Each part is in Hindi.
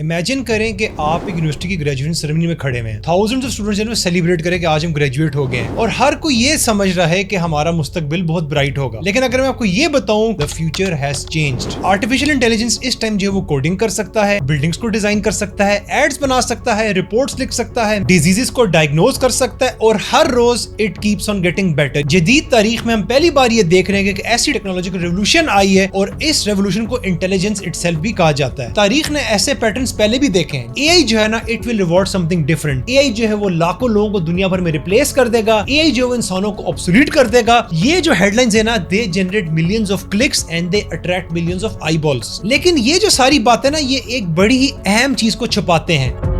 इमेजिन करें कि आप एक यूनिवर्सिटी की ग्रेजुएशन सेरेमनी में खड़े हैं, थाउजेंड्स ऑफ स्टूडेंट्स सेलिब्रेट करें कि आज हम ग्रेजुएट हो गए हैं और हर कोई ये समझ रहा है कि हमारा मुस्तकबिल बहुत ब्राइट होगा। लेकिन अगर मैं आपको ये बताऊं, the future has changed. Artificial intelligence इस टाइम जो है वो कोडिंग कर सकता है, बिल्डिंग्स को डिजाइन कर सकता है, एड्स बना सकता है, रिपोर्ट्स लिख सकता है, डिजीजेस को डायग्नोज कर सकता है और हर रोज it keeps on getting better. जदीद तारीख में हम पहली बार ये देख रहे हैं कि ऐसी टेक्नोलॉजिकल रेवोल्यूशन आई है और इस रेवोल्यूशन को इंटेलिजेंस इटसेल्फ भी कहा जाता है। तारीख ने ऐसे पैटर्न्स पहले भी देखे हैं। एआई जो है ना, it will reward something different. AI जो है वो लाखों लोगों को दुनिया भर में रिप्लेस कर देगा। एआई जो है इंसानों को ऑब्सोलीट कर देगा। ये जो हेडलाइंस है ना, they generate millions of clicks and they attract millions of eyeballs. लेकिन ये जो सारी बातें ना, ये एक बड़ी ही अहम चीज को छुपाते हैं।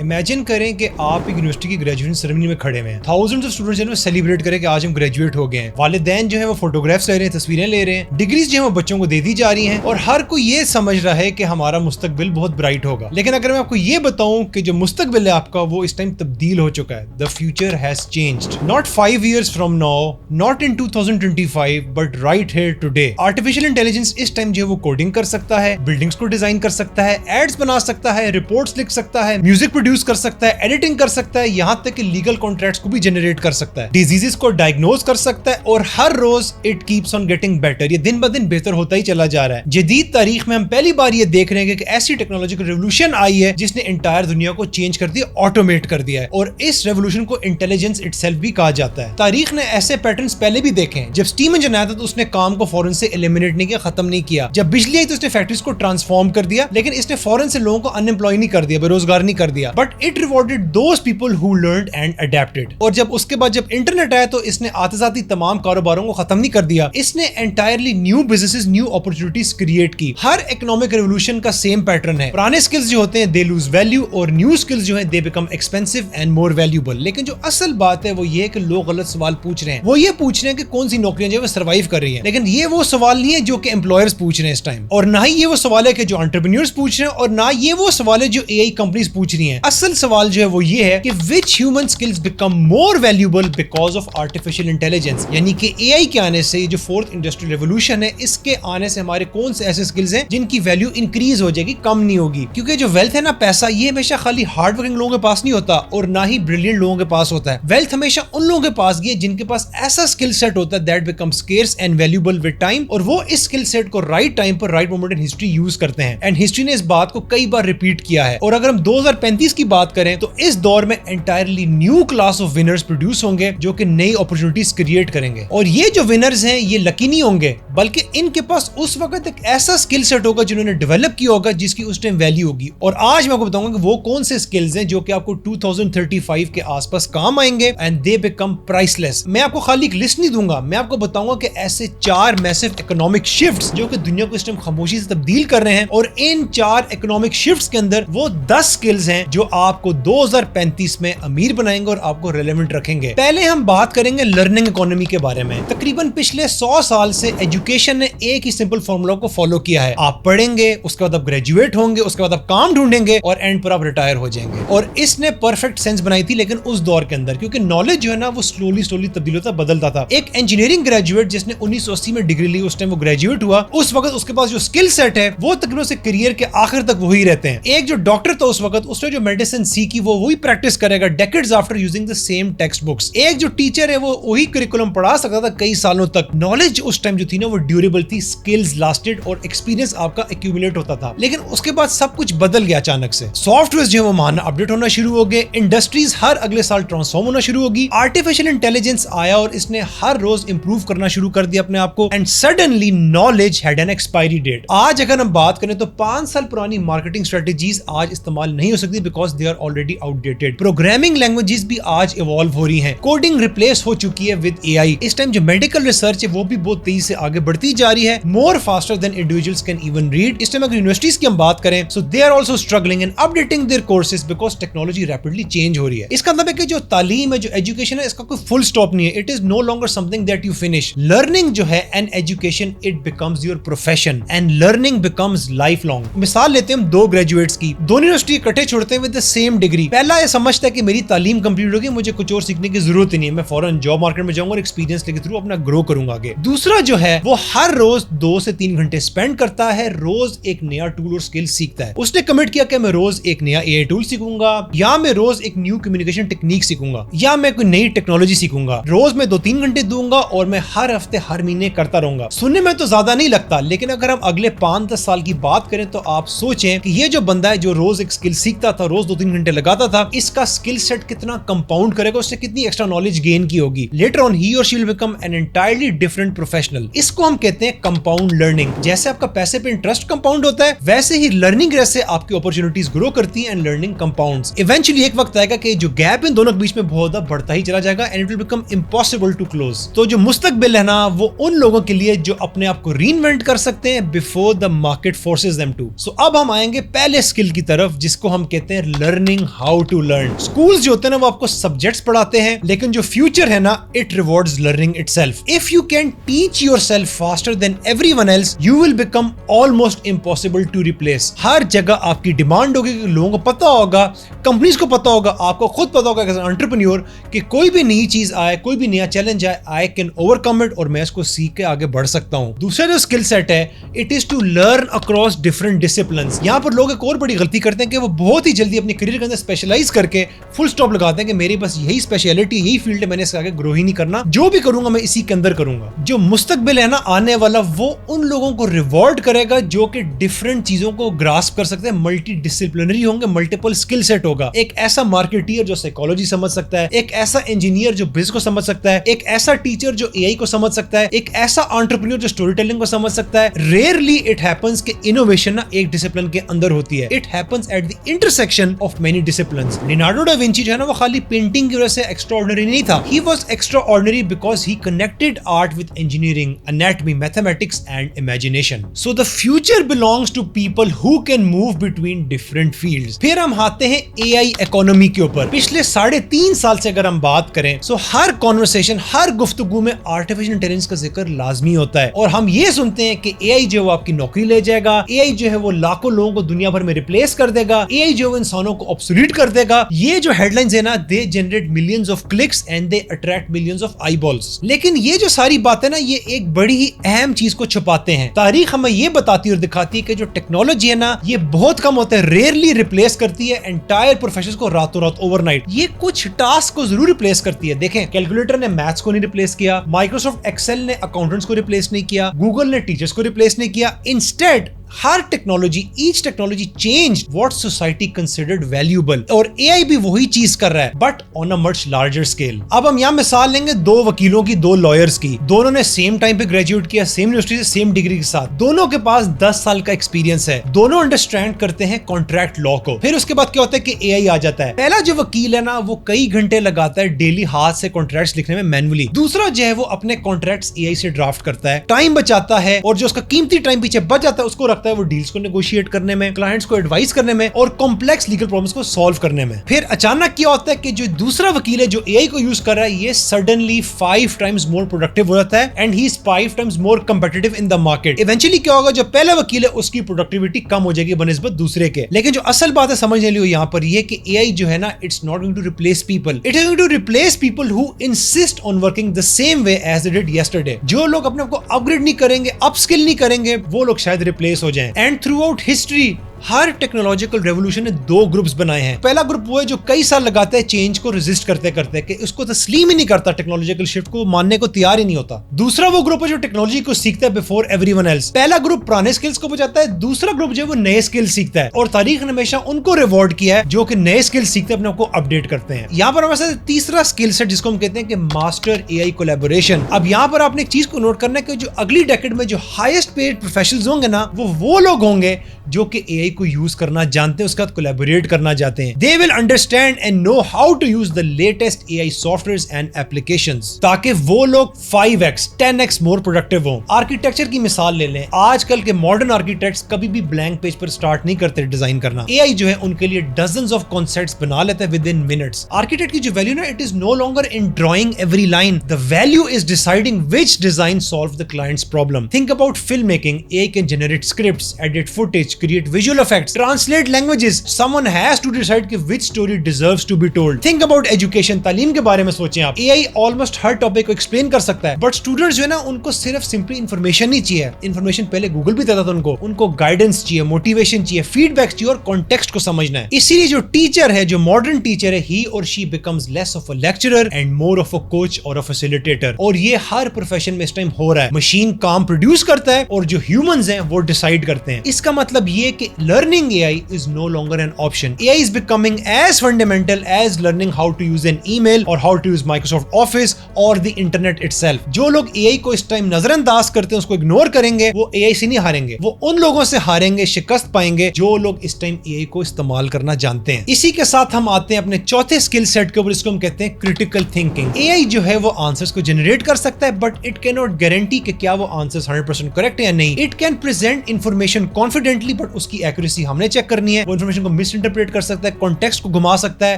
इमेजिन करें कि आप एक यूनिवर्सिटी की ग्रेजुएशन सेरेमनी में खड़े हैं, थाउजेंड्स ऑफ स्टूडेंट्स जो सेलिब्रेट करें कि आज हम ग्रेजुएट हो गए हैं। वालिदैन जो है वो फोटोग्राफ्स ले रहे हैं, तस्वीरें ले रहे हैं, डिग्रीज जो है वो बच्चों को दे दी जा रही हैं और हर कोई ये समझ रहा है कि हमारा मुस्तकबिल बहुत ब्राइट होगा। लेकिन अगर मैं आपको ये बताऊं कि जो मुस्तकबिल है आपका, वो इस टाइम तब्दील हो चुका है। The future has changed, not 5 years from now, not in 2025, but right here today। Artificial intelligence इस टाइम जो है वो कोडिंग कर सकता है, बिल्डिंग्स को डिजाइन कर सकता है, एड्स बना सकता है, रिपोर्ट्स लिख सकता है, म्यूजिक प्रोड्यूस कर सकता है, एडिटिंग कर सकता है, यहां तक कि लीगल कॉन्ट्रैक्ट्स को भी जनरेट कर सकता है, डिजीजेस को डायग्नोज कर सकता है और हर रोज it keeps on getting better. ये दिन ब दिन बेहतर होता ही चला जा रहा है। जदीद तारीख में हम पहली बार ये देख रहे हैं कि ऐसी टेक्नोलॉजिकल रेवोल्यूशन आई है जिसने एंटायर दुनिया को चेंज कर दिया, ऑटोमेट कर दिया है और इस रेवोल्यूशन को इंटेलिजेंस इटसेल्फ भी कहा जाता है। तारीख ने ऐसे पैटर्न्स पहले भी देखे हैं। जब स्टीम इंजन आया था तो उसने काम को फौरन से एलिमिनेट नहीं किया, खत्म नहीं किया। जब बिजली आई तो उसने फैक्ट्रीज को ट्रांसफॉर्म कर दिया, लेकिन इसने फौरन से लोगों को अनएम्प्लॉय नहीं कर दिया, बेरोजगार नहीं कर दिया, but it rewarded those people who learned and adapted. और जब उसके बाद जब इंटरनेट आया तो इसने आते साथ ही तमाम कारोबारों को खत्म नहीं कर दिया, इसने entirely new businesses, new opportunities create की। हर इकोनॉमिक रेवोल्यूशन का सेम पैटर्न है। पुराने स्किल्स जो होते हैं दे लूज वैल्यू और न्यू स्किल्स जो है they become expensive and more valuable. लेकिन जो असल बात है वो ये है कि लोग गलत सवाल पूछ रहे हैं। वो ये पूछ रहे हैं कि कौन सी नौकरियां जो है सर्वाइव कर रही हैं, लेकिन ये वो सवाल नहीं है जो कि एम्प्लॉयर्स पूछ रहे हैं इस टाइम, और ना ही ये वो सवाल है कि जो एंटरप्रेन्योर्स पूछ रहे हैं, और ना ये वो सवाल है जो एआई कंपनीज पूछ रही हैं। असल सवाल जो है वो ये है कि which human skills become more valuable because of artificial intelligence। यानी कि एआई के आने से, जो फोर्थ इंडस्ट्रियल रेवोल्यूशन है, इसके आने से हमारे कौन से ऐसे स्किल्स हैं जिनकी वैल्यू इंक्रीज हो जाएगी, कम नहीं होगी। क्योंकि जो वेल्थ है ना, पैसा, ये हमेशा खाली हार्ड वर्किंग लोगों के पास नहीं होता और ना ही ब्रिलियंट लोगों के पास होता है। वेल्थ हमेशा उन लोगों के पास है जिनके पास ऐसा स्किल सेट होता है that become scarce and valuable with time, और वो इस स्किल सेट को राइट टाइम पर, right moment in history use करते हैं। एंड हिस्ट्री ने इस बात को कई बार रिपीट किया है। और अगर हम 2035 की बात करें तो इस दौर में entirely new class of winners produce होंगे जो कि नई अपॉर्चुनिटीज क्रिएट करेंगे। और ये जो विनर्स हैं ये लकी नहीं होंगे, बल्कि इनके पास उस वक्त एक ऐसा स्किल सेट होगा जिन्होंने डेवलप किया होगा, जिसकी उस टाइम वैल्यू होगी। और आज मैं आपको बताऊंगा कि वो कौन से स्किल्स हैं जो कि आपको 2035 के आसपास काम आएंगे एंड दे बिकम प्राइसलेस। मैं आपको खाली एक लिस्ट नहीं दूंगा, मैं आपको बताऊंगा कि ऐसे 4 मैसिव इकोनॉमिक शिफ्ट्स जो कि दुनिया को इस टाइम खामोशी से तब्दील कर रहे हैं, और इन 4 इकोनॉमिक शिफ्ट्स के अंदर वो 10 स्किल्स हैं जो आपको 2035 में अमीर बनाएंगे और आपको रेलेवेंट रखेंगे। पहले हम बात करेंगे लर्निंग इकोनॉमी के बारे में। तकरीबन पिछले 100 साल से एजुकेशन ने एक ही सिंपल फॉर्मूला को फॉलो किया है। आप पढ़ेंगे, उसके बाद आप ग्रेजुएट होंगे, उसके बाद आप काम ढूंढेंगे और एंड पर आप रिटायर हो जाएंगे। और इसने परफेक्ट सेंस बनाई थी, लेकिन उस दौर के अंदर, क्योंकि नॉलेज जो है ना वो स्लोली तब्दील होता, बदलता था। एक इंजीनियरिंग ग्रेजुएट जिसने 1980 में डिग्री ली, उस टाइम वो ग्रेजुएट हुआ, उस वक्त उसके पास जो स्किल सेट है वो तकरीबन से करियर के आखिर तक वही रहते हैं। एक जो डॉक्टर था उस वक्त, उसने जो मेडिसिन सीखी वो वही प्रैक्टिस करेगा decades after using the same text books. एक जो टीचर है वो वही करिकुलम पढ़ा सकता था कई सालों तक। नॉलेज उस टाइम जो थी ना वो ड्यूरेबल थी, स्किल्स लास्टेड और एक्सपीरियंस आपका एक्यूमुलेट होता था। लेकिन उसके बाद सब कुछ बदल गया अचानक से। सॉफ्टवेयर जो है वो मानना अपडेट होना शुरू हो गए, इंडस्ट्रीज हर अगले साल ट्रांसफॉर्म होना शुरू होगी, आर्टिफिशियल इंटेलिजेंस आया और इसने हर रोज इंप्रूव करना शुरू कर दिया अपने आप को, and suddenly knowledge had an expiry date. आज अगर हम बात करें तो 5 साल पुरानी मार्केटिंग स्ट्रेटेजीज आज इस्तेमाल नहीं हो सकती because they are already outdated. Programming languages भी आज इवॉल्व हो रही हैं, कोडिंग रिप्लेस हो चुकी है विद एआई। इस टाइम जो मेडिकल रिसर्च है वो भी बहुत तेजी से आगे बढ़ती जा रही है, more faster than individuals can even read. इस टाइम अगर यूनिवर्सिटीज की हम बात करें so they are also struggling in updating their courses because technology rapidly change हो रही है। इसका मतलब है कि जो तालीम है, जो एजुकेशन है, इसका कोई फुल स्टॉप नहीं है। It is no longer something that you finish. Learning जो है and education, it becomes your profession and learning becomes life long. मिसाल लेते हैं हम 2 ग्रेजुएट्स की, दोनों यूनिवर्सिटी इकट्ठे छोड़ते हैं विद द सेम डिग्री। पहला ये समझता है कि मेरी तालीम कंप्लीट होगी, मुझे कुछ और सीखने की जरूरत ही नहीं है, मैं फौरन जॉब मार्केट में जाऊंगा और एक्सपीरियंस लेके थ्रू अपना ग्रो करूंगा आगे। दूसरा जो है वो हर रोज 2 से 3 घंटे स्पेंड करता है, रोज एक नया टूल और स्किल सीखता है। उसने कमिट किया कि मैं रोज एक नया एआई टूल सीखूंगा, या मैं रोज एक न्यू कम्युनिकेशन टेक्निक सीखूंगा, या मैं कोई नई टेक्नोलॉजी सीखूंगा। रोज मैं 2-3 घंटे दूंगा और मैं हर हफ्ते हर महीने करता रहूंगा। सुनने में तो ज्यादा नहीं लगता, लेकिन अगर हम अगले 5-10 साल की बात करें तो आप सोचें कि ये जो बंदा है जो रोज एक स्किल सीखता था, रोज 2-3 घंटे लगाता था, इसका स्किल सेट कितना कंपाउंड करेगा, उससे कितनी एक्स्ट्रा नॉलेज गेन की होगी। लेटर ऑन ही और she will become an entirely different professional. इसको हम कहते हैं कंपाउंड लर्निंग। जैसे आपका पैसे पे इंटरेस्ट कंपाउंड होता है, वैसे ही लर्निंग रेट से आपकी अपॉर्चुनिटीज ग्रो करती है एंड लर्निंग कंपाउंड्स। इवेंचुअली एक वक्त आएगा कि जो गैप इन दोनों के बीच में बहुत ज्यादा बढ़ता ही चला जाएगा and it will become impossible to close. तो जो मुस्तकबिल है ना, वो उन लोगों के लिए जो अपने आप को रीइन्वेंट कर सकते हैं before the market forces them to. So अब हम आएंगे पहले स्किल की तरफ, जिसको हम कहते हैं learning how to learn. Schools जो होते हैं ना, वो आपको सब्जेक्ट्स पढ़ाते हैं, लेकिन जो फ्यूचर है ना, it rewards learning itself. If you can teach yourself faster than everyone else, you will become almost impossible to replace. हर जगह आपकी डिमांड होगी, लोगों को पता होगा, कंपनीज को पता होगा, आपको खुद पता होगा एज एन एंटरप्रेन्योर कि कोई भी नई चीज आए, कोई भी नया चैलेंज आए, आई कैन ओवरकम इट और मैं इसको सीख के आगे बढ़ सकता हूं। दूसरा जो स्किल सेट है, it is to learn across different disciplines. यहां पर लोग एक और बड़ी गलती करते हैं कि वो बहुत ही जल्दी अपनी करियर के अंदर स्पेशलाइज करके फुल स्टॉप लगाते हैं कि मेरी बस यही स्पेशलिटी, यही फील्ड है, मैंने इसके आगे ग्रो ही नहीं करना, जो भी करूंगा मैं इसी के अंदर करूंगा। जो मुस्तकबिल है ना आने वाला, वो उन लोगों को रिवॉर्ड करेगा जो कि डिफरेंट चीजों को ग्रास्प कर सकते हैं, मल्टी डिसिप्लिनरी होंगे, मल्टीपल स्किल सेट होगा। एक ऐसा मार्केटियर जो साइकोलॉजी समझ सकता है, एक ऐसा इंजीनियर जो बिजनेस को समझ सकता है, एक ऐसा टीचर जो एआई को समझ सकता है, एक ऐसा एंटरप्रेन्योर जो स्टोरी टेलिंग को समझ सकता है। रेयरली इट हैपेंस कि इनोवेशन ना एक डिसिप्लिन के अंदर होती है, it happens at the intersection of many disciplines. Leonardo da Vinci जो है ना, वो खाली पेंटिंग की वजह से एक्स्ट्राऑर्डिनरी नहीं था, he was extraordinary because he connected art with engineering, anatomy, mathematics and imagination. So the future belongs to people who can move between different fields. फिर हम आते हैं एआई इकोनॉमी के ऊपर। पिछले 3.5 साल से अगर हम बात करें, सो हर कॉन्वर्सेशन, हर गुफ्तगू में आर्टिफिशियल इंटेलिजेंस का जिक्र लाजमी होता है, और हम ये सुनते हैं कि एआई जो है वो आपकी नौकरी ले जाएगा, एआई जो है वो लाखों लोगों को दुनिया भर में रिप्लेस कर देगा, एआई जो है इंसानों को ऑब्सोलीट कर देगा। ये जो हेडलाइंस है ना, they generate millions of clicks and they attract millions of eyeballs. लेकिन ये जो सारी बातें ना, ये एक बड़ी ही अहम चीज को छुपाते हैं। तारीख हमें ये बताती है और दिखाती है कि जो टेक्नोलॉजी है ना, ये बहुत कम होता है, रेयरली रिप्लेस करती है एंटायर प्रोफेशंस को रातों रात ओवरनाइट। ये कुछ टास्क को जरूर रिप्लेस करती है। देखें, कैलकुलेटर ने मैथ्स को नहीं रिप्लेस किया, माइक्रोसॉफ्ट एक्सेल ने अकाउंटेंट्स को रिप्लेस नहीं किया, गूगल ने टीचर्स को रिप्लेस नहीं किया। Instead her technology, each technology change what society considered valuable, और एआई भी वही चीज कर रहा है, but on a much larger scale. अब हम यहाँ मिसाल लेंगे 2 वकीलों की, 2 लॉयर्स की। दोनों ने सेम टाइम पे ग्रेजुएट किया, सेम यूनिवर्सिटी से, सेम डिग्री के साथ। दोनों के पास 10 साल का एक्सपीरियंस है। दोनों अंडरस्टैंड करते हैं कॉन्ट्रैक्ट लॉ को। फिर उसके बाद क्या होता है कि एआई आ जाता है। पहला जो वकील है ना, वो कई घंटे लगाता है डेली हाथ से कॉन्ट्रैक्ट्स लिखने में मैनुअली। दूसरा जो है वो अपने कॉन्ट्रैक्ट्स एआई से ड्राफ्ट करता है, टाइम बचाता है, और जो उसका कीमती टाइम पीछे बच जाता है उसको रखता है वो डील्स को नेगोशिएट करने में, क्लाइंट्स को एडवाइस करने में और कॉम्प्लेक्स लीगल प्रॉब्लम्स को सॉल्व करने में। फिर अचानक क्या होता है कि जो दूसरा वकील है जो एआई को यूज कर रहा है, ये सडनली 5 टाइम्स मोर प्रोडक्टिव हो जाता है and he is 5 times more competitive in the market. Eventually क्या होगा, जो पहला वकील है उसकी प्रोडक्टिविटी कम हो जाएगी बनिस्बत दूसरे के। लेकिन जो असल बात है समझने लिए यहाँ पर ये कि एआई जो है ना, it's not going to replace people, it is going to replace people who insist on working the same way as they did yesterday. जो लोग अपने आप को अपग्रेड नहीं करेंगे, अपस्किल नहीं करेंगे, वो लोग शायद रिप्लेस हो जाएं। And throughout history her technological revolution ने 2 ग्रुप्स बनाए हैं। पहला ग्रुप वो है जो कई साल लगाते हैं चेंज को रेजिस्ट करते करते, कि उसको तस्लीम ही नहीं करता, टेक्नोलॉजिकल शिफ्ट को मानने को तैयार ही नहीं होता। दूसरा वो ग्रुप है जो टेक्नोलॉजी को सीखता है बिफोर एवरीवन एल्स। पहला ग्रुप पुराने स्किल्स को बचाता है, दूसरा ग्रुप जो है वो नए स्किल्स सीखता है, और तारीख ने हमेशा उनको रिवॉर्ड किया है जो कि नए स्किल्स सीखते हैं, अपने आपको अपडेट करते हैं। यहाँ पर हमारे साथ तीसरा स्किल सेट जिसको हम कहते हैं कि मास्टर एआई कोलैबोरेशन। अब यहाँ पर आपने एक चीज को नोट करना है कि जो अगली डेकेड में जो हाईएस्ट पेड प्रोफेशनल्स होंगे ना, वो लोग होंगे जो कि एआई को यूज करना जानते हैं, उसके साथ कोलैबोरेट करना चाहते हैं। They will understand and know how to use the latest AI softwares and applications, ताकि वो लोग 5x 10x मोर प्रोडक्टिव हों। आर्किटेक्चर की मिसाल ले लें, आजकल के मॉडर्न आर्किटेक्ट्स कभी भी ब्लैंक पेज पर स्टार्ट नहीं करते डिजाइन करना। एआई जो है उनके लिए डजन्स ऑफ कॉन्सेप्ट्स बना लेता है विद इन मिनट्स। आर्किटेक्ट की जो वैल्यू ना, it is no longer in drawing every line, the value is deciding which design solve the clients problem. Think about film making, AI can generate scripts, edit footage, create visual special effects, translate languages. Someone has to decide कि which story deserves to be told. Think about education. तालीम के बारे में सोचें आप. AI almost हर टॉपिक को एक्सप्लेन कर सकता है, बट स्टूडेंट्स जो है ना उनको सिर्फ सिंपली इंफॉर्मेशन नहीं चाहिए. इंफॉर्मेशन पहले गूगल भी देता था उनको गाइडेंस चाहिए, मोटिवेशन चाहिए, फीडबैक चाहिए और कॉन्टेक्स्ट को समझना है. इसीलिए जो टीचर है, जो मॉडर्न टीचर है, he or she becomes less of a lecturer and more of a coach or a facilitator. और ये हर प्रोफेशन में इस टाइम हो रहा है. मशीन काम प्रोड्यूस करता है और जो ह्यूमंस हैं वो डिसाइड करते हैं. इसका मतलब ये कि learning AI is no longer an option. AI is becoming as fundamental as learning how to use an email or how to use Microsoft Office or the internet itself. जो लोग AI को इस टाइम नजरअंदाज करते हैं, उसको इग्नोर करेंगे, वो AI से नहीं हारेंगे. वो उन लोगों से हारेंगे, शिकस्त पाएंगे जो लोग इस टाइम AI को इस्तेमाल करना जानते हैं. इसी के साथ हम आते हैं अपने चौथे स्किल सेट के ऊपर, इसको हम कहते हैं क्रिटिकल थिंकिंग. AI जो है वो आंसर्स को जनरेट कर सकता है, but it can not guarantee कि क्या वो आंसर्स 100% करेक्ट है या नहीं. It can present information confidently, but उसकी एक्यूरेसी हमने चेक करनी है. वो इंफॉर्मेशन को मिस इंटरप्रेट कर सकता है, कॉन्टेक्स्ट को घुमा सकता है,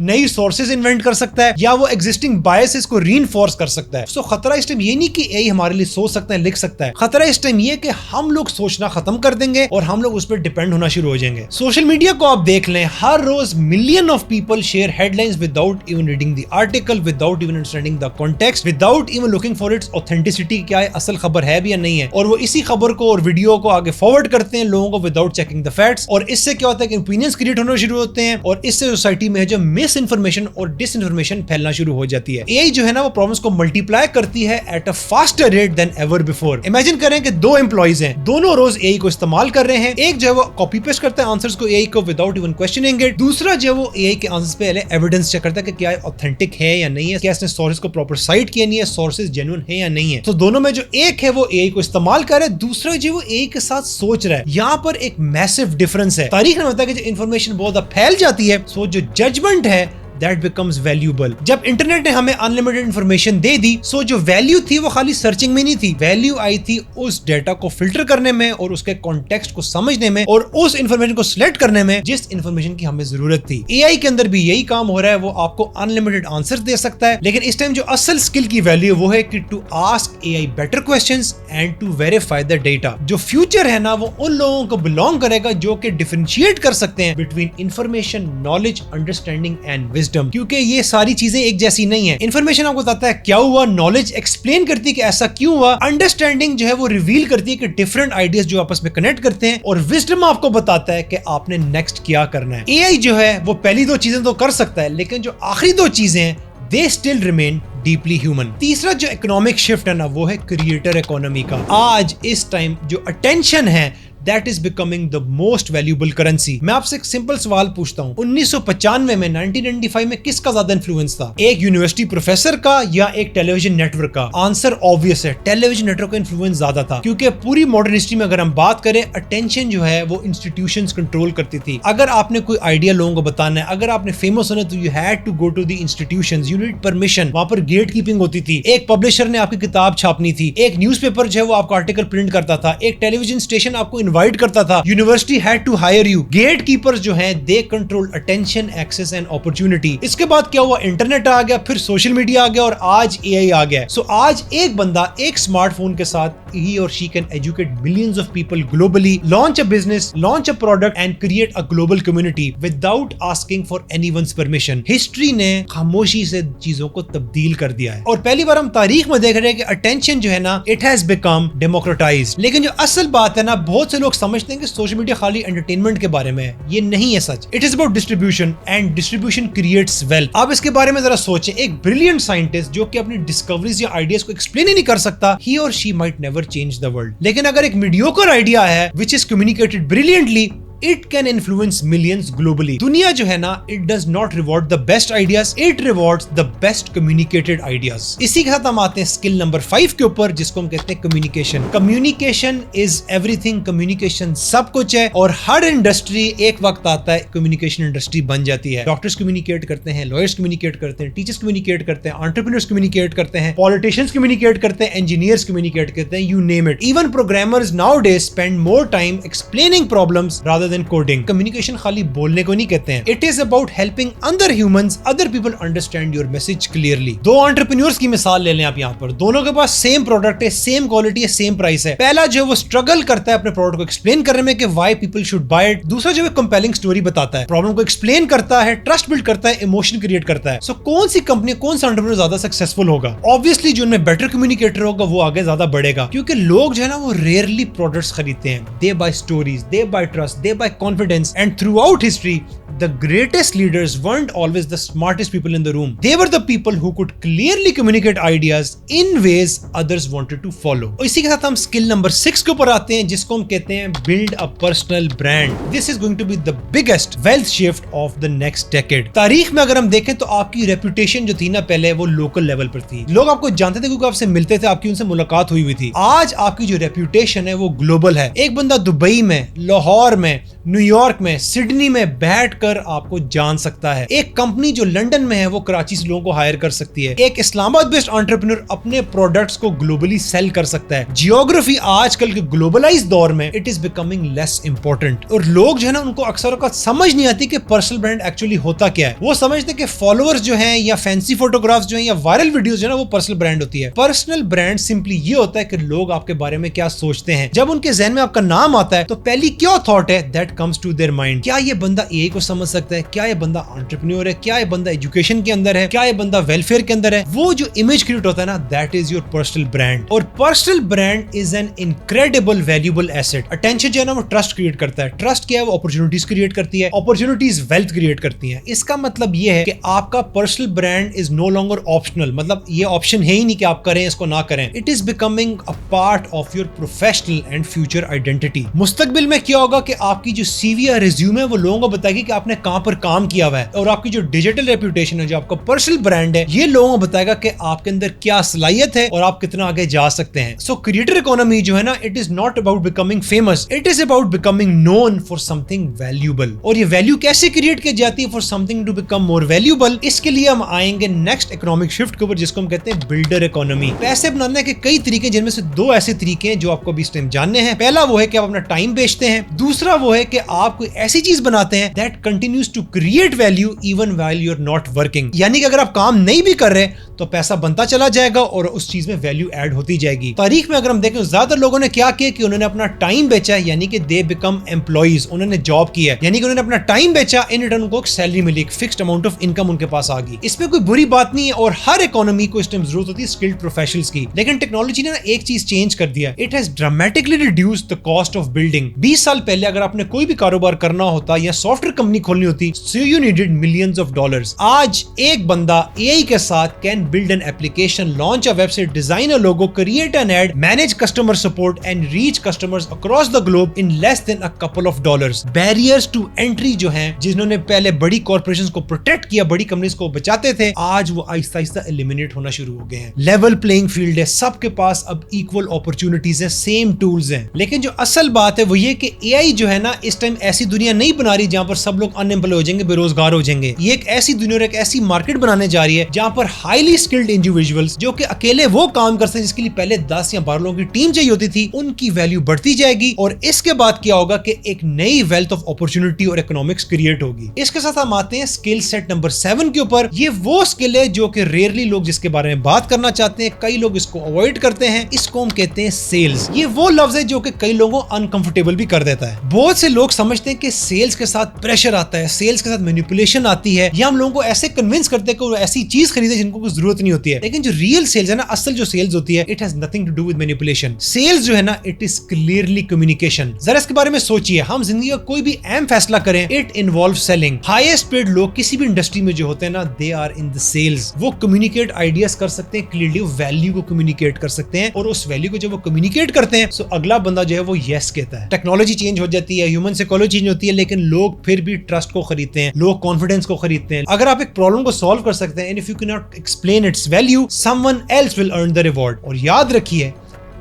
नई सोर्सेज इन्वेंट कर सकता है, या वो एग्जिस्टिंग बायसेस को रीइंफोर्स कर सकता है. सो खतरा इस टाइम ये नहीं कि AI हमारे लिए सोच सकता है, लिख सकता है. खतरा इस टाइम ये कि हम लोग सोचना खत्म कर देंगे और हम लोग उस पर डिपेंड होना शुरू हो जाएंगे. सोशल मीडिया को आप देख लें, हर रोज million of people share headlines without even reading the article, without even understanding the context, without even looking for its authenticity, क्या है असल खबर है भी या नहीं है. और वो इसी खबर को और वीडियो को आगे फॉरवर्ड करते हैं लोगों को विदाउट चेकिंग द फैक्ट्स. और इससे क्या होता है कि ओपिनियंस क्रिएट होना शुरू होते हैं और इससे सोसाइटी में जो मिस इन्फॉर्मेशन और डिस इन्फॉर्मेशन फैलना शुरू हो जाती है. AI जो है ना वो प्रॉब्लम्स को मल्टीप्लाई करती है at a faster rate then ever before. Imagine करें कि दो एम्प्लॉइज हैं, दोनों रोज AI को इस्तेमाल कर रहे हैं. एक जो है वो कॉपी पेस्ट करता है आंसर्स को AI को विदाउट इवन क्वेश्चनिंग इट. दूसरा जो है वो AI के आंसर्स पे पहले एविडेंस चेक करता है कि क्या ऑथेंटिक है या नहीं है, क्या इसने सोर्सेज को प्रॉपर साइट किया नहीं है, सोर्सेज जेन्युइन है या नहीं है. तो दोनों में जो एक है वो AI को इस्तेमाल कर रहा है, दूसरा जो वो AI के साथ सोच रहा है. यहाँ पर एक मैसिव डिफरेंस है. तारीख में होता है कि जो इन्फॉर्मेशन बहुत ज्यादा फैल जाती है, सो जो जजमेंट है that becomes valuable. जब इंटरनेट ने हमें अनलिमिटेड इंफॉर्मेशन दे दी, सो जो वैल्यू थी वो खाली सर्चिंग में नहीं थी. वैल्यू आई थी उस डेटा को फिल्टर करने में और उसके कॉन्टेक्स्ट को समझने में और उस इंफॉर्मेशन को सिलेक्ट करने में जिस इंफॉर्मेशन की हमें जरूरत थी. AI के अंदर भी यही काम हो रहा है. वो आपको अनलिमिटेड आंसर दे सकता है, लेकिन इस टाइम जो असल स्किल की वैल्यू वो है कि to ask AI better questions and to verify the data. जो फ्यूचर है ना वो उन लोगों को बिलोंग करेगा जो कि डिफरेंशिएट कर सकते हैं between information, knowledge, understanding and wisdom. क्योंकि ये सारी चीजें एक जैसी नहीं है. इंफॉर्मेशन आपको बताता है क्या हुआ, नॉलेज एक्सप्लेन करती है कि ऐसा क्यों हुआ, अंडरस्टैंडिंग जो है वो रिवील करती है कि डिफरेंट आइडियाज जो आपस में कनेक्ट करते हैं, और विजडम आपको बताता है कि आपने नेक्स्ट क्या करना है. AI जो है वो पहली दो चीजें तो कर सकता है, लेकिन जो आखिरी दो चीजें हैं they still remain deeply human. तीसरा जो इकोनॉमिक शिफ्ट है ना वो है क्रिएटर इकोनॉमी का. आज इस टाइम जो अटेंशन है that is becoming the most valuable currency. मैं आपसे एक सिंपल सवाल पूछता हूँ, 1995 में 1995 में किसका ज्यादा इन्फ्लुएंस था, एक यूनिवर्सिटी प्रोफेसर का या एक टेलीविजन नेटवर्क का? आंसर ऑब्वियस है, टेलीविजन नेटवर्क का इन्फ्लुएंस ज्यादा था. क्योंकि पूरी मॉडर्न हिस्ट्री में अगर हम बात करें, अटेंशन जो है वो इंस्टीट्यूशंस कंट्रोल करती थी. अगर आपने कोई आइडिया लोगों को बताना है, अगर आपने फेमस होना है, तो you had to go to the institutions, you need permission. वहां पर गेट कीपिंग होती थी. एक पब्लिशर ने आपकी किताब छापनी थी, एक न्यूज़पेपर जो है वो आपका आर्टिकल प्रिंट करता था, एक टेलीविजन स्टेशन आपको इनवाइट करता था, university had to hire you. Gate keepers जो हैं they control attention, access and opportunity. इसके बाद क्या हुआ, इंटरनेट आ गया, फिर सोशल मीडिया आ गया और आज AI आ गया. सो आज एक बंदा एक स्मार्टफोन के साथ he or she can educate millions of people globally, launch a business, launch a product and create a global community without asking for anyone's permission. History ने खामोशी से चीजों को तब्दील कर दिया है और पहली बार हम तारीख में देख रहे हैं कि अटेंशन जो है ना इट हैज बिकम डेमोक्रेटाइज्ड. लेकिन जो असल बात है ना, बहुत से लोग समझते हैं कि सोशल मीडिया खाली एंटरटेनमेंट के बारे में है. ये नहीं है सच. It is about distribution and distribution creates wealth. आप इसके बारे में जरा सोचें. एक ब्रिलियंट साइंटिस्ट जो कि अपनी डिस्कवरीज या आइडियाज को एक्सप्लेन ही नहीं कर सकता, he or she might never change the world. लेकिन अगर एक मीडियोकर आइडिया है which is communicated brilliantly, it can influence millions globally. दुनिया जो है ना, it does not reward the best ideas, it rewards the best communicated ideas. इसी के साथ हम आते हैं स्किल नंबर 5 के ऊपर, जिसको हम कहते हैं communication. Communication is everything. Communication सब कुछ है और हर इंडस्ट्री एक वक्त आता है कम्युनिकेशन इंडस्ट्री बन जाती है. डॉक्टर्स कम्युनिकेट करते हैं, लॉयर्स कम्युनिकेट करते हैं, टीचर्स कम्युनिकेट करते हैं, एंटरप्रेन्योर्स कम्युनिकेट करते हैं, पॉलिटिशियंस कम्युनिकेट करते हैं, इंजीनियर्स कम्युनिकेट करते हैं, you name it. Even programmers nowadays spend more time explaining problems rather than coding. Communication खाली बोलने को नहीं कहते हैं, it is about helping other humans, other people understand your message clearly. दो एंटरप्रेन्योर्स की मिसाल ले लें आप यहाँ पर, दोनों के पास सेम प्रोडक्ट है, सेम क्वालिटी है, सेम प्राइस है। पहला जो वो स्ट्रगल करता है अपने प्रोडक्ट को एक्सप्लेन करने में कि why people should buy it, दूसरा जो है कंपेलिंग स्टोरी बताता है, प्रॉब्लम को एक्सप्लेन करता है, ट्रस्ट बिल्ड करता है, इमोशन क्रिएट करता है। सो कौन सी कंपनी, कौन सा एंटरप्रेन्योर ज्यादा सक्सेसफुल होगा? ऑब्वियसली जो उनमें बेटर कम्युनिकेटर होगा वो आगे ज्यादा बढ़ेगा, क्योंकि लोग जो है ना वो रेयरली प्रोडक्ट्स खरीदते हैं, they buy stories, they buy trust, they buy confidence. And throughout history the greatest leaders weren't always the smartest people in the room. They were the people who could clearly communicate ideas in ways others wanted to follow. और इसी के साथ हम स्किल नंबर 6 के ऊपर आते हैं, जिसको हम कहते हैं build a personal brand. This is going to be the biggest wealth shift of the next decade. तारीख में अगर हम देखें तो आपकी रेपुटेशन जो थी ना पहले वो लोकल लेवल पर थी, लोग आपको जानते थे क्योंकि आपसे मिलते थे, आपकी उनसे मुलाकात हुई थी। आज आपकी जो रेपुटेशन है वो ग्लोबल है। एक बंदा दुबई में, लाहौर में, न्यूयॉर्क में, सिडनी में बैठकर आपको जान सकता है। एक कंपनी जो लंदन में है वो कराची से लोगों को हायर कर सकती है। एक इस्लामाबाद बेस्ड एंटरप्रेन्योर अपने प्रोडक्ट्स को ग्लोबली सेल कर सकता है। जियोग्राफी आजकल के ग्लोबलाइज्ड दौर में it is becoming less important, और लोग जो है ना उनको अक्सर औक़ात समझ नहीं आती कि पर्सनल ब्रांड एक्चुअली होता क्या है। वो समझते कि फॉलोअर्स जो हैं या फैंसी फोटोग्राफ्स जो हैं या वायरल वीडियोस जो है ना वो पर्सनल ब्रांड होती है। पर्सनल ब्रांड सिंपली ये होता है कि लोग आपके बारे में क्या सोचते हैं। जब उनके ज़हन में आपका नाम आता है तो पहली क्या थॉट है that comes to their mind, क्या ये बंदा एआई को समझ सकता है, क्या ये बंदा एंटरप्रेन्योर है, क्या ये बंदा एजुकेशन के अंदर है, क्या ये बंदा वेलफेयर के अंदर है। वो जो इमेज क्रिएट होता है ना that is your personal brand. और personal brand is an incredible valuable asset. Attention जो है ना वो ट्रस्ट क्रिएट करता है, ट्रस्ट क्या है वो अपॉर्चुनिटीज क्रिएट करती है, अपॉर्चुनिटीज वेल्थ क्रिएट करती है। इसका मतलब ये है कि आपका personal brand is no longer optional, मतलब ये ऑप्शन है ही नहीं कि आप करें इसको ना करें। It is becoming a part of your professional and future identity. मुस्तकबिल में क्या होगा कि आपकी जो सीवी या रिज्यूम है वो लोगों को बताएगी कि आपने कहां पर काम किया हुआ है, और आपकी जो डिजिटल रेपुटेशन है, जो आपका पर्सनल ब्रांड है, ये लोगों को बताएगा कि आपके अंदर क्या सलाहियत है और आप कितना आगे जा सकते हैं। सो क्रिएटर इकोनॉमी जो है ना it is not about becoming famous, it is about becoming known for something valuable. और ये वैल्यू कैसे क्रिएट की जाती है for something to become more valuable, इसके लिए हम आएंगे नेक्स्ट इकोनॉमिक शिफ्ट के ऊपर, जिसको हम कहते हैं बिल्डर इकोनॉमी। पैसे बनाने के कई तरीके, जिनमें से दो ऐसे तरीके हैं जो आपको अभी इस टाइम जानने हैं। पहला वो है कि आप अपना टाइम बेचते हैं, दूसरा वो है कि आप कोई ऐसी चीज बनाते हैं that continues to create value even while you are not working. यानी कि अगर आप काम नहीं भी कर रहे तो पैसा बनता चला जाएगा और उस चीज में वैल्यू ऐड होती जाएगी। तारीख में अगर हम देखें ज्यादातर लोगों ने क्या किया कि उन्होंने अपना टाइम बेचा, यानी कि दे बिकम एम्प्लॉइज, उन्होंने जॉब की है, यानी कि उन्होंने अपना टाइम बेचा, इन रिटर्न उनको एक सैलरी मिली, एक फिक्स्ड अमाउंट ऑफ इनकम उनके पास आ गई। इसमें कोई बुरी बात नहीं है, और हर इकोनॉमी को इस टाइम जरूरत होती है स्किल्ड प्रोफेशनल्स की। लेकिन टेक्नोलॉजी ने ना एक चीज चेंज कर दिया, it has dramatically reduced the cost of building. 20 साल पहले अगर आपने कोई भी कारोबार करना होता या सॉफ्टवेयर कंपनी खोलनी होती, so you needed millions of dollars. आज एक बंदा एआई के साथ can build an application, launch a website, design a logo, create an ad, manage customer support and reach customers across the globe in less than a couple of dollars. Barriers to entry जो हैं, जिन्होंने पहले बड़ी कॉर्पोरेशंस को प्रोटेक्ट किया, बड़ी कंपनीज को बचाते थे, आज वो आहिस्ता आहिस्ता एलिमिनेट होना शुरू हो गए हैं। लेवल प्लेइंग फील्ड है, सबके पास अब इक्वल अपॉर्चुनिटीज हैं, सेम टूल्स हैं। लेकिन जो असल बात है वो ये कि एआई जो है ना इस टाइम ऐसी दुनिया नहीं बना रही जहां पर सब लोग अनएम्प्लॉय हो जाएंगे, बेरोजगार हो जाएंगे। ये एक ऐसी दुनिया और एक ऐसी मार्केट बनाने जा रही है जहां पर हाईली स्किल्ड इंडिविजुअल्स जो कि अकेले वो काम कर सकते हैं जिसके लिए पहले 10 या 12 लोगों की टीम चाहिए होती थी, उनकी वैल्यू बढ़ती जाएगी। और इसके बाद क्या होगा कि एक नई वेल्थ ऑफ अपॉर्चुनिटी और इकोनॉमिक्स क्रिएट होगी। इसके साथ हम आते हैं स्किल सेट नंबर 7 के ऊपर। ये वो स्किल है जो कि रेयरली लोग जिसके बारे में बात करना चाहते हैं, कई लोग इसको अवॉइड करते हैं। इसको हम कहते हैं सेल्स। ये वो लफ्ज है जो कि कई लोगों को अनकंफर्टेबल भी कर देता है। बहुत से लोग समझते हैं कि सेल्स के साथ प्रेशर आता है, सेल्स के साथ मैनिपुलेशन आती है, या हम लोगों को ऐसे कन्विंस करते हैं कि वो ऐसी चीज खरीदे जिनको कोई जरूरत नहीं होती है। लेकिन जो रियल सेल्स है ना, असल जो सेल्स होती है, it has nothing to do with manipulation. Sales जो है ना इट इज क्लियरली कम्युनिकेशन। जरा इसके बारे में सोचिए, हम जिंदगी का कोई भी अहम फैसला करें, it involve selling. Highest paid लोग किसी भी इंडस्ट्री में जो होते हैं ना, they are in the sales. वो कम्युनिकेट आइडियाज कर सकते हैं, क्लियरली वैल्यू को कम्युनिकेट कर सकते हैं, और उस वैल्यू को जब वो कम्युनिकेट करते हैं तो अगला बंदा जो है वो यस कहता है। टेक्नोलॉजी चेंज हो जाती है, ह्यूमन साइकोलॉजी चेंज होती है, लेकिन लोग फिर भी ट्रस्ट को खरीदते हैं, लोग कॉन्फिडेंस को खरीदते हैं। अगर आप एक प्रॉब्लम को सॉल्व कर सकते हैं, and if you can not explain it's value, someone else will earn the reward. और याद रखिए,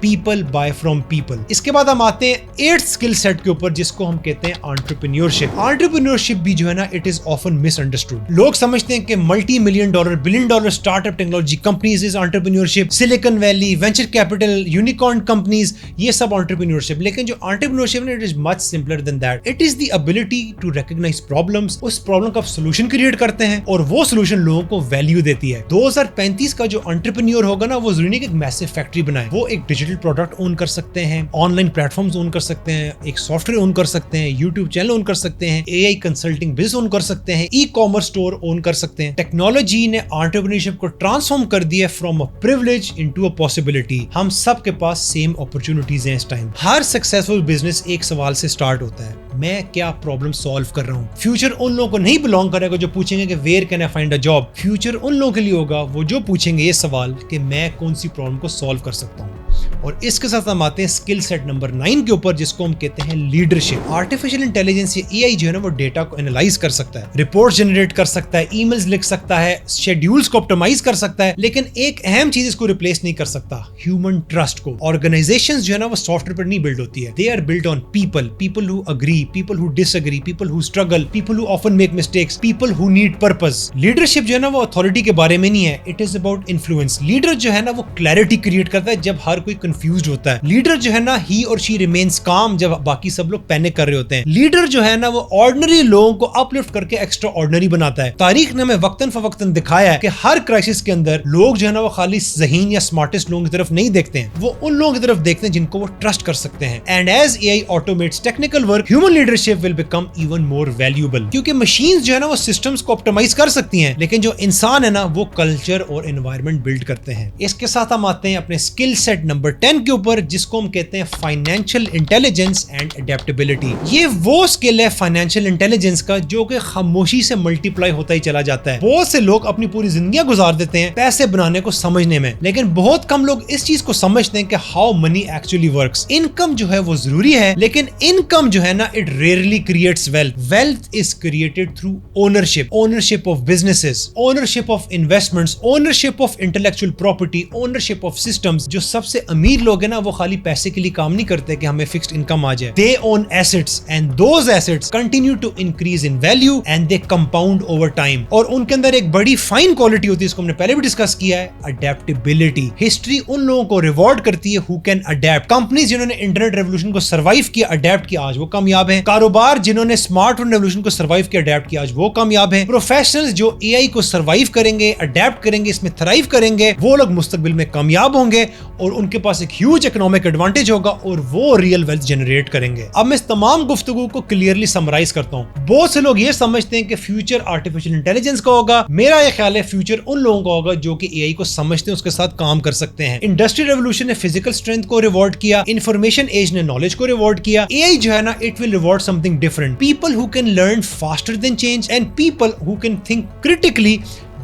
पीपल बाय फ्रॉम पीपल। इसके बाद हम आते हैं 8th स्किल सेट के ऊपर, जिसको हम कहते हैं एंटरप्रेन्योरशिप। एंटरप्रेन्योरशिप भी जो है ना, इट इज ऑफन मिसअंडरस्टूड। लोग समझते हैं कि multi $1 billion, $1 billion startup technology companies is entrepreneurship, Silicon Valley, venture capital, unicorn companies, ये सब एंटरप्रेन्योरशिप। लेकिन जो एंटरप्रेन्योरशिप है, it is much simpler than that. It is the ability to recognise problems, उस प्रॉब्लम का सोल्यूशन क्रिएट करते हैं और वो सोल्यूशन लोगों को वैल्यू देती है। 2035 का जो एंटरप्रेन्योर होगा ना, वो जरूरी नहीं कि एक मैसिव फैक्ट्री बनाए, वो एक डिजिटल प्रोडक्ट ओन कर सकते हैं, ऑनलाइन प्लेटफॉर्म्स ओन कर सकते हैं, एक सॉफ्टवेयर ओन कर सकते हैं, यूट्यूब चैनल ओन कर सकते हैं, एआई कंसल्टिंग बिजनेस ओन कर सकते हैं, ई कॉमर्स स्टोर ओन कर सकते हैं। टेक्नोलॉजी ने एंटरप्रेन्योरशिप को ट्रांसफॉर्म कर दिया from a privilege into a possibility. हम सब के पास सेम अपॉर्चुनिटीज हैं इस टाइम। हर सक्सेसफुल बिजनेस एक सवाल से स्टार्ट होता है, मैं क्या प्रॉब्लम सॉल्व कर रहा हूँ। फ्यूचर उन लोगों को नहीं बिलोंग करेगा जो पूछेंगे कि where can I find a job. Future उन लोगों के लिए होगा वो जो पूछेंगे ये सवाल कि मैं कौन सी प्रॉब्लम को सॉल्व कर सकता हूँ। और इसके साथ हम आते हैं स्किल सेट नंबर 9 के ऊपर, जिसको हम कहते हैं लीडरशिप। आर्टिफिशियल इंटेलिजेंस या एआई जो है ना, वो डेटा को एनालाइज कर सकता है, रिपोर्ट जनरेट कर सकता है, ईमेल्स लिख सकता है, शेड्यूल्स को ऑप्टिमाइज कर सकता है, लेकिन एक अहम चीज इसको रिप्लेस नहीं कर सकता, ह्यूमन ट्रस्ट को। ऑर्गेनाइजेशंस जो है ना, वो सॉफ्टवेयर पर नहीं बिल्ड होती है, they are build on people, people who agree, people who disagree, people who struggle, people who often make mistakes, people who need purpose. Leadership जो है ना, वो अथॉरिटी के बारे में नहीं है, it is about influence. Leader जो है ना, वो क्लैरिटी क्रिएट करता है जब हर कोई कंफ्यूज्ड होता है। लीडर जो है ना, ही और शी रिमेन्स काम जब बाकी सब लोग पैनिक कर रहे होते हैं। लीडर जो है ना, वो ऑर्डिनरी लोगों को अपलिफ्ट करके एक्स्ट्रा ऑर्डिनरी बनाता है। तारीख ने हमें वक्तन फवक्तन दिखाया है कि हर क्राइसिस के अंदर लोग जो है ना, वो खाली ज़हीन या स्मार्टेस्ट लोगों की तरफ नहीं देखते हैं, वो उन लोगों की तरफ देखते हैं जिनको वो ट्रस्ट कर सकते हैं। And as AI automates technical work, human leadership will become even more valuable. क्योंकि मशीन्स जो है ना, वो सिस्टम्स को ऑप्टिमाइज कर सकती हैं, लेकिन जो इंसान है ना, वो कल्चर और एनवायरनमेंट बिल्ड करते हैं। इसके साथ हम आते हैं अपने स्किल सेट नंबर 10 के ऊपर, जिसको हम कहते हैं फाइनेंशियल इंटेलिजेंस एंड अडेप्टेबिलिटी। ये वो स्किल है फाइनेंशियल इंटेलिजेंस का जो कि खामोशी से मल्टीप्लाई होता ही चला जाता है। बहुत से लोग अपनी पूरी जिंदगी गुजार देते हैं पैसे बनाने को समझने में, लेकिन बहुत कम लोग इस चीज को समझते हैं कि how many actually works. Income जो है वो जरूरी है, लेकिन इनकम जो है ना, it rarely creates wealth. Wealth is created through ownership, ownership of businesses, ownership of investments, ownership of intellectual property, ownership of systems. जो सबसे अमीर लोग हैं ना, वो खाली पैसे के लिए काम नहीं करते कि हमें फिक्स्ड इनकम आ जाए। They own assets and those assets continue to increase in value and they compound over time. और उनके अंदर एक बड़ी फाइन क्वालिटी होती है, इसको हमने पहले भी डिस्कस किया है, अडेप्टेबिलिटी। हिस्ट्री उन लोगों को रिवॉर्ड करती है हु कैन अडेप्ट। कंपनीज जिन्होंने इंटरनेट रेवोल्यूशन को सर्वाइव किया, अडेप्ट किया, आज वो कामयाब है। कारोबार जिन्होंने स्मार्टफोन रेवोल्यूशन को सर्वाइव किया, अडेप्ट किया, आज वो कामयाब है। प्रोफेशनल्स जो एआई को सर्वाइव करेंगे, अडेप्ट करेंगे, इसमें थ्राइव करेंगे, वो लोग मुस्तकबिल में कामयाब होंगे और उनके पास एक ह्यूज इकोनॉमिक एडवांटेज होगा और वो रियल वेल्थ जनरेट करेंगे। अब मैं इस तमाम गुफ्तगू को क्लियरली समराइज करता हूं। बहुत से लोग ये समझते हैं कि फ्यूचर आर्टिफिशियल इंटेलिजेंस का होगा। मेरा यह ख्याल है फ्यूचर उन लोगों का होगा जो कि एआई को समझते हैं, उसके साथ काम कर सकते हैं। इंडस्ट्रियल रेवोल्यूशन ने फिजिकल स्ट्रेंथ को रिवॉर्ड किया, इंफॉर्मेशन एज ने नॉलेज को रिवॉर्ड किया। एआई जो है ना, it will reward something different, people who can learn faster than change and people who can think critically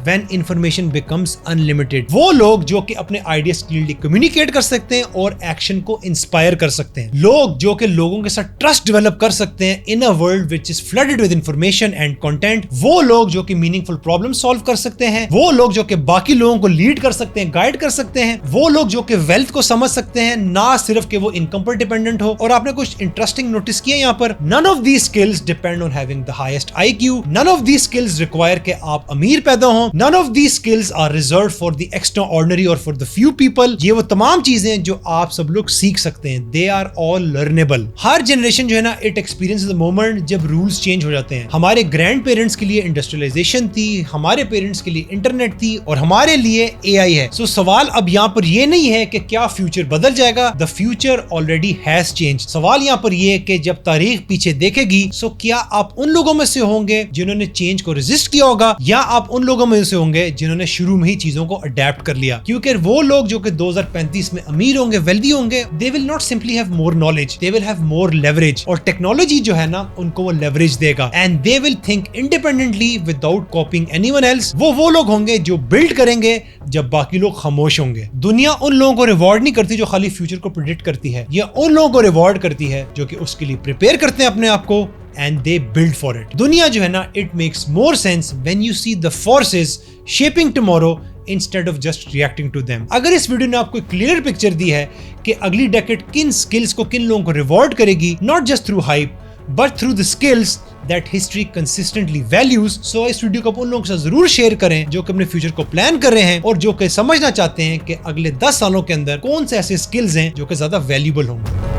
when information becomes unlimited। वो लोग जो कि अपने आइडियाज क्लियरली कम्युनिकेट कर सकते हैं और एक्शन को इंस्पायर कर सकते हैं। लोग जो कि लोगों के साथ ट्रस्ट डेवलप कर सकते हैं in a world which is flooded with information and content. वो लोग जो कि मीनिंगफुल प्रॉब्लम सॉल्व कर सकते हैं। वो लोग जो कि बाकी लोगों को लीड कर सकते हैं, गाइड कर सकते हैं। वो लोग जो कि वेल्थ को समझ सकते हैं, ना सिर्फ कि वो इनकम पर डिपेंडेंट हो। और आपने कुछ इंटरेस्टिंग नोटिस किया यहाँ पर, none of these skills depend on having the highest IQ, none of these skills require कि आप अमीर पैदा हो, none of these skills are reserved for the extraordinary or for the few people। ये वो तमाम चीजें जो आप सब लोग सीख सकते हैं, they are all learnable। Her generation जो है ना, it experiences the moment जब रूल्स चेंज हो जाते हैं। हमारे ग्रैंड पेरेंट्स के लिए इंडस्ट्रियलाइजेशन थी, हमारे पेरेंट्स के लिए इंटरनेट थी और हमारे लिए AI है। सो सवाल अब यहाँ पर ये नहीं है कि क्या फ्यूचर बदल जाएगा, the future already has changed। सवाल यहाँ पर ये है कि जब तारीख पीछे देखेगी, सो क्या आप उन लोगों में से होंगे जिन्होंने चेंज को रेजिस्ट किया होगा, या आप उन लोगों में से होंगे जिन्होंने शुरू में ही चीजों को अडेप्ट कर लिया। क्योंकि वो लोग जो कि 2035 में अमीर होंगे, वेल्दी होंगे, they will not simply have more knowledge, they will have more leverage. और टेक्नोलॉजी जो है ना, उनको वो लेवरेज देगा and they will think independently without कॉपिंग anyone else. वो लोग होंगे जो बिल्ड करेंगे जब बाकी लोग खामोश होंगे। दुनिया उन लोगों को रिवॉर्ड नहीं करती जो खाली फ्यूचर को प्रेडिक्ट करती है, या उन लोगों को रिवॉर्ड करती है जो कि उसके लिए प्रिपेयर करते हैं अपने आप को and they build for it। दुनिया जो है ना, it makes more sense when you see the forces shaping tomorrow instead of just reacting to them. अगर इस वीडियो ने आपको क्लियर पिक्चर दी है कि अगली डेकेड किन स्किल्स को, किन लोगों को रिवॉर्ड करेगी, not just through hype but through the skills that history consistently values, so इस वीडियो को उन लोगों के साथ जरूर शेयर करें जो कि अपने फ्यूचर को प्लान कर रहे हैं और जो कि समझना चाहते हैं कि अगले 10 सालों के अंदर कौन से ऐसे स्किल्स हैं जो कि ज्यादा वैल्यूबल होंगे।